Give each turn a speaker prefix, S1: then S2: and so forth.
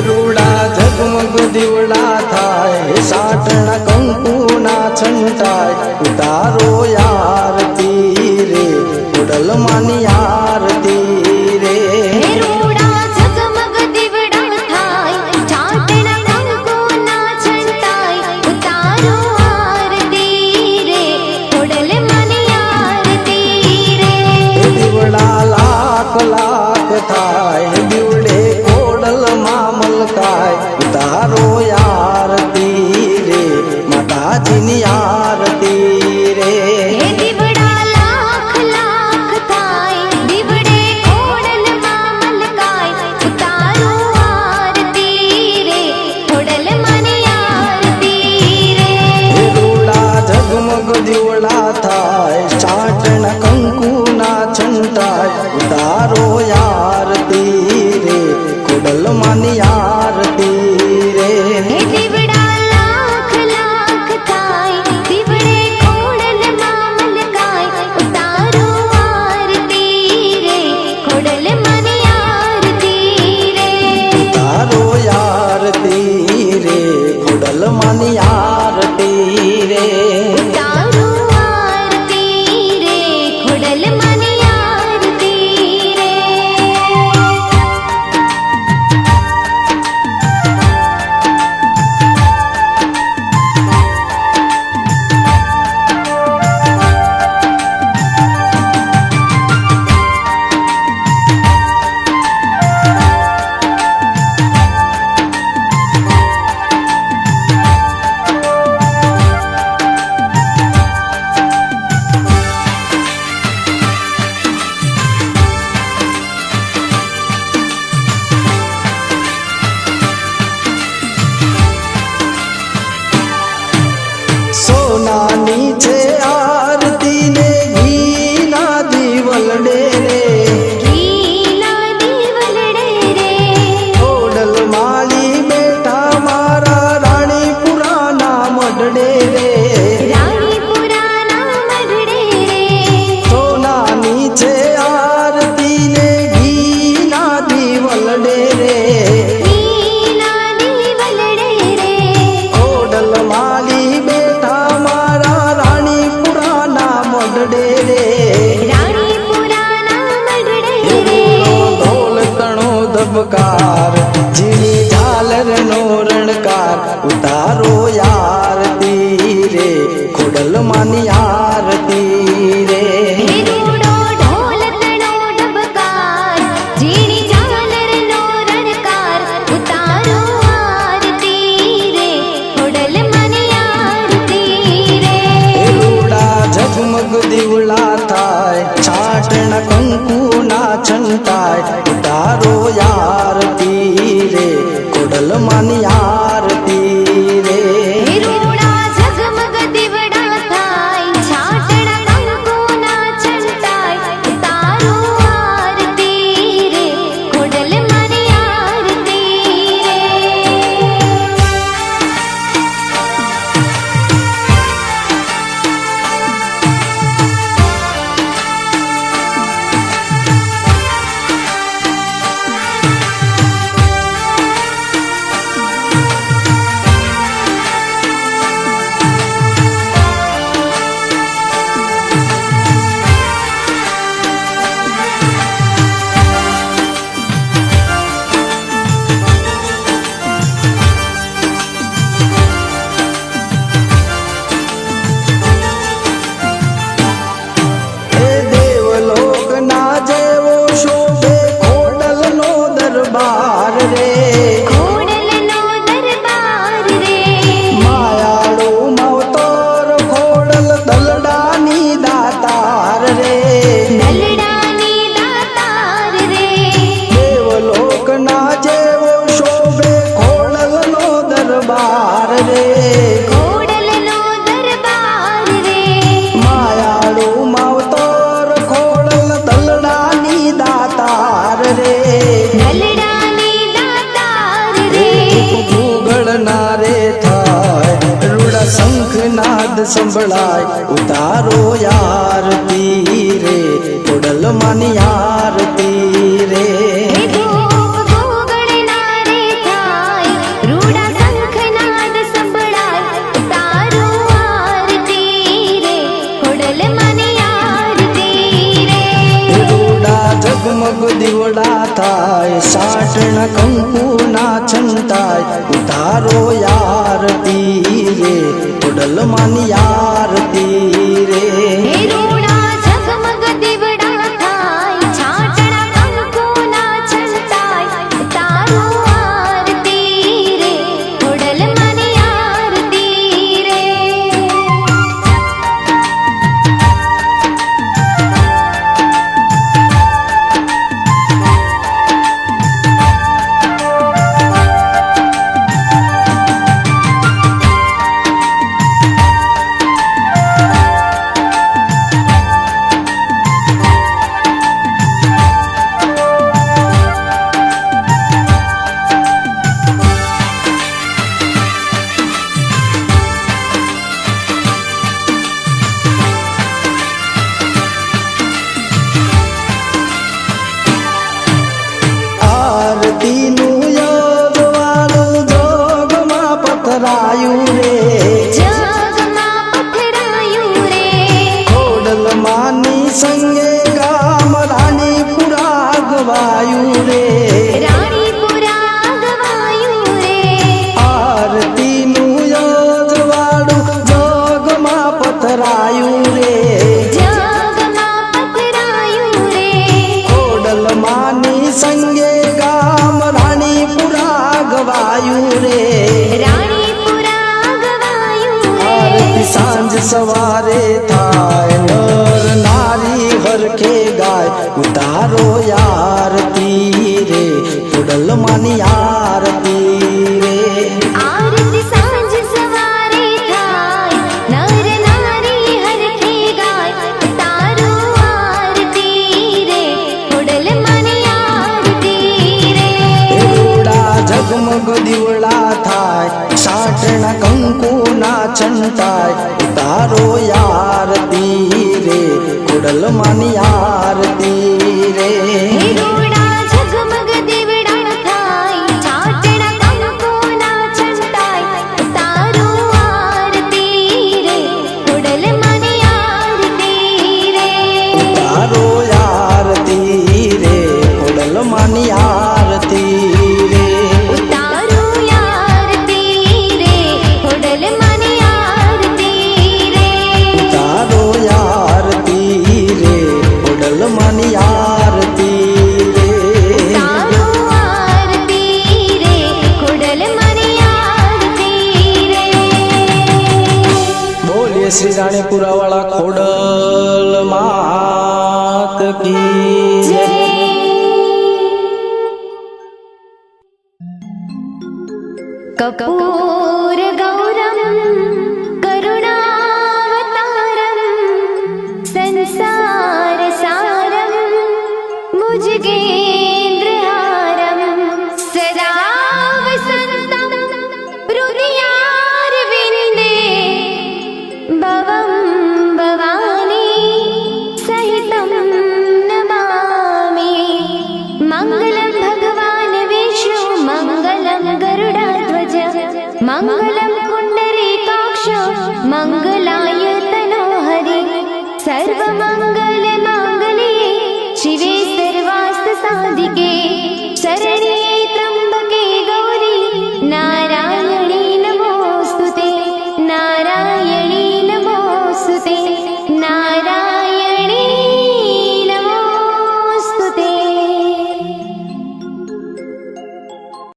S1: રૂડા ઝગમગ દીવડા થાય સાટણા કંકુના છંટાય ઉતારો આરતી રે ખોડલ માની આરતી રે
S2: રૂડા ઝગમગ દીવડા થાય સાટણા કંકુના છંટાય ઉતારો આરતી રે ખોડલ માની આરતી રે
S1: દીવડા લાખ લાખ થાય દીવડે ખોડલ માં મલકાય ઉતારો આરતી રે માતાજીની આરતી રે
S2: દીવડા લાખ લાખ થાય દીવડે ખોડલમાં મલકાય ઉતારો આરતી રે ખોડલ માની આરતી રે
S1: રૂડા ઝગમગ દીવડા થાય સાટણ કંકુના છંટાય ઉતારો આરતી રે ખોડલ માની આરતી રે
S2: દીવડા લાખ લાખ થાય દીવડે ખોડલમાં મલકાય ઉતારો આરતી રે ખોડલ માની આરતી રે
S1: ઉતારો આરતી રે ખોડલ માની આરતી રે
S2: ઉતારો આરતી રે ખોડલ માની આરતી રે
S1: સોનાની છે આરતી ને ઘીના દીવલડે રે
S2: ઘીના દીવલડે રે
S1: ખોડલ માલી બેઠા મારા રાણીપુરાના મઢડે રે
S2: રાણીપુરાના મઢડે રે
S1: સોનાની છે આરતી ને ઘીના દીવલડે રે
S2: ઘીના દીવલડે રે
S1: ખોડલ માલી બેઠા મારા રાણીપુરાના મઢડે રે
S2: રાણીપુરાના મઢડે રે
S1: ઢોલ તણો ધબકાર ઝીણી ઝાલરનો રણકાર ઉતારો આરતી રે ખોડલ માની આરતી રે
S2: રૂડો ઢોલ તણો ડબકાર ઝીણી ઝાલરનો રણકાર ઉતારો આરતી રે ખોડલ માની આરતી રે
S1: રૂડા ઝગમગ દીવડા થાય છાટણ કંકુના છંટાય ઉતારો આરતી રે ખોડલ માની આરતી રે
S2: રૂડા ઝગમગ દીવડા થાય છાટણા કંકુના છંટાય ઉતારો આરતી રે ખોડલ માની આરતી રે
S1: હે દેવલોકના જેવો શોભે ખોડલનો દરબાર રે
S2: ખોડલનો દરબાર રે
S1: માયાળુ મવતોર ખોડલ દલડાની દાતાર રે
S2: દલડાની દાતાર રે
S1: દેવલોકના જેવો શોભે ખોડલનો દરબાર રે
S2: ખોડલનો દરબાર રે
S1: માયાળુ મવતોર ખોડલ દલડાની દાતાર રે
S2: દલડાની દાતાર રે
S1: ભૂગળના રે થાય રૂડા શંખનાદ સંભળાય ઉતારો આરતી રે ખોડલ માની આરતી રે
S2: ધૂપ ગોગળના રે થાય
S1: આરતી રે.
S2: આરતી સાંજ સવારે થાય, નર નારી હરખે ગાય, તારું આરતી રે, ખોડલ માની આરતી રે.
S1: રૂડા ઝગમગ દીવડા થાય, સાટણા કંકુના છંટાય, તારો આરતી રે, ખોડલ માની આરતી રે.
S2: હે રૂડા ઝગમગ દીવડા થાય, છાટણા કંકુના છંટાય, તારું આરતી રે, ખોડલ માની આરતી રે.
S1: તારો આરતી રે, ખોડલ માની આરતી રે.
S2: ઉતારું આરતી રે, ખોડલ માની આરતી રે.
S1: તારો આરતી રે, ખોડલ માની આરતી રે.
S2: તારું આરતી રે, ખોડલ માની આરતી રે.
S1: બોલીએ શ્રી રાણીપુરા વાળા ખોડલ માત કી જય.
S2: કપૂર ગૌરમ કરુણાવતારમ સંસાર સારમ ભુજગેન્દ્રહારમ સદા વસંતમ હૃદયારવિંદે ભવમ ભવાની સહિતમ નમામિ. મંગલમ ભગવાન વિષ્ણુ મંગલમ ગરુડધ્વજ મંગલમ પુંડરીકાક્ષ મંગલાય તનો હરિ. સર્વમંગલ માંગલ્યે શિવે સર્વાસ્ત સાધિકે